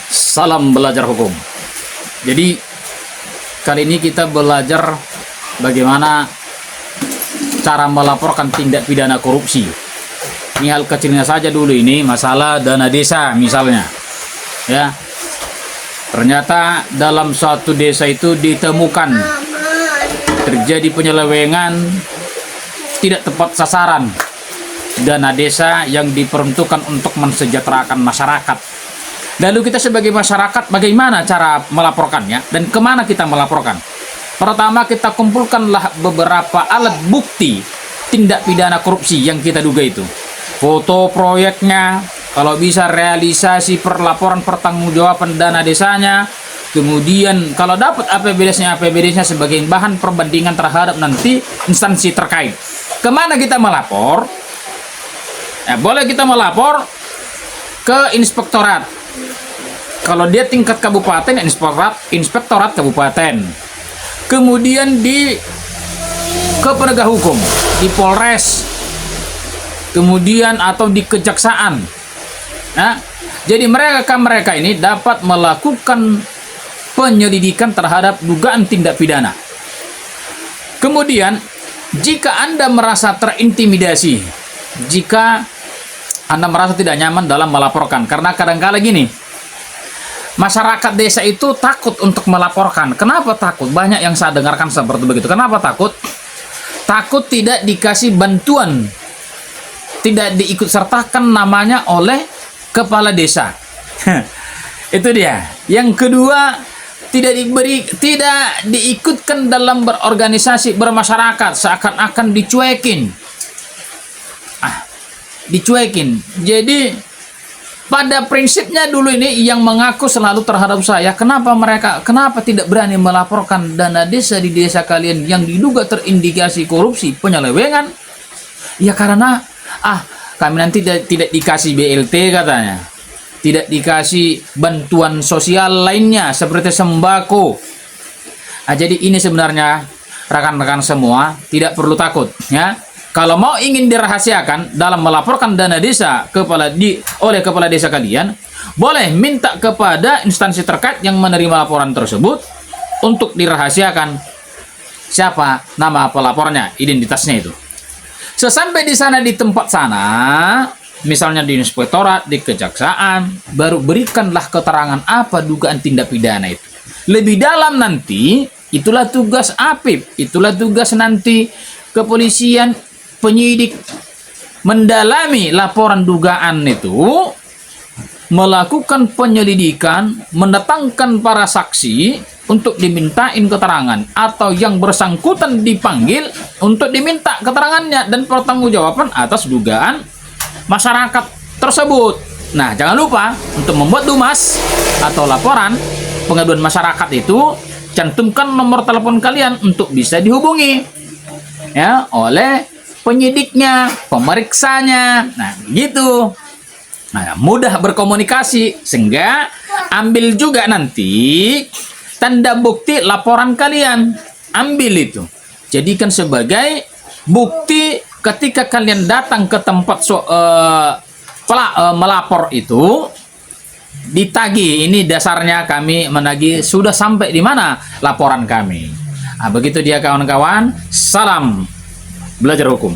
Salam belajar hukum. Jadi kali ini kita belajar bagaimana cara melaporkan tindak pidana korupsi. Ini hal kecilnya saja dulu, ini masalah dana desa misalnya. Ya. Ternyata dalam suatu desa itu ditemukan terjadi penyelewengan tidak tepat sasaran dana desa yang diperuntukkan untuk mensejahterakan masyarakat. Lalu kita sebagai masyarakat bagaimana cara melaporkannya dan kemana kita melaporkan? Pertama, kita kumpulkanlah beberapa alat bukti tindak pidana korupsi yang kita duga itu. Foto proyeknya, kalau bisa realisasi perlaporan pertanggungjawaban dana desanya. Kemudian kalau dapat APBDes-nya sebagai bahan perbandingan terhadap nanti instansi terkait. Kemana kita melapor? Boleh kita melapor ke inspektorat. Kalau dia tingkat kabupaten, inspektorat kabupaten. Kemudian ke penegak hukum, di Polres. Kemudian atau di kejaksaan. Nah, jadi mereka ini dapat melakukan penyelidikan terhadap dugaan tindak pidana. Kemudian, jika Anda merasa terintimidasi, jika Anda merasa tidak nyaman dalam melaporkan, karena kadang-kala gini, masyarakat desa itu takut untuk melaporkan. Kenapa takut? Banyak yang saya dengarkan seperti begitu. Kenapa takut? Takut tidak dikasih bantuan, tidak diikut sertakan namanya oleh kepala desa. Itu dia. Yang kedua, tidak diikutkan dalam berorganisasi bermasyarakat, seakan-akan dicuekin. Dicuekin. Jadi pada prinsipnya dulu ini yang mengaku selalu terhadap saya, kenapa tidak berani melaporkan dana desa di desa kalian yang diduga terindikasi korupsi penyelewengan? Ya karena kami nanti tidak dikasih BLT katanya, tidak dikasih bantuan sosial lainnya seperti sembako. Jadi ini sebenarnya rekan-rekan semua tidak perlu takut ya. Kalau mau ingin dirahasiakan dalam melaporkan dana desa oleh kepala desa kalian, boleh minta kepada instansi terkait yang menerima laporan tersebut untuk dirahasiakan siapa nama pelapornya, identitasnya itu. Sesampai di sana, di tempat sana, misalnya di inspektorat, di kejaksaan, baru berikanlah keterangan apa dugaan tindak pidana itu. Lebih dalam nanti, itulah tugas APIP, itulah tugas nanti kepolisian, penyidik mendalami laporan dugaan itu, melakukan penyelidikan, mendatangkan para saksi untuk dimintain keterangan, atau yang bersangkutan dipanggil untuk diminta keterangannya dan pertanggungjawaban atas dugaan masyarakat tersebut. Nah, jangan lupa untuk membuat dumas atau laporan pengaduan masyarakat itu, cantumkan nomor telepon kalian untuk bisa dihubungi ya oleh penyidiknya, pemeriksanya. Nah, gitu. Nah, mudah berkomunikasi sehingga ambil juga nanti tanda bukti laporan kalian. Ambil itu. Jadikan sebagai bukti ketika kalian datang ke tempat melapor itu, ditagih. Ini dasarnya kami menagih sudah sampai di mana laporan kami. Nah, begitu dia kawan-kawan. Salam belajar hukum.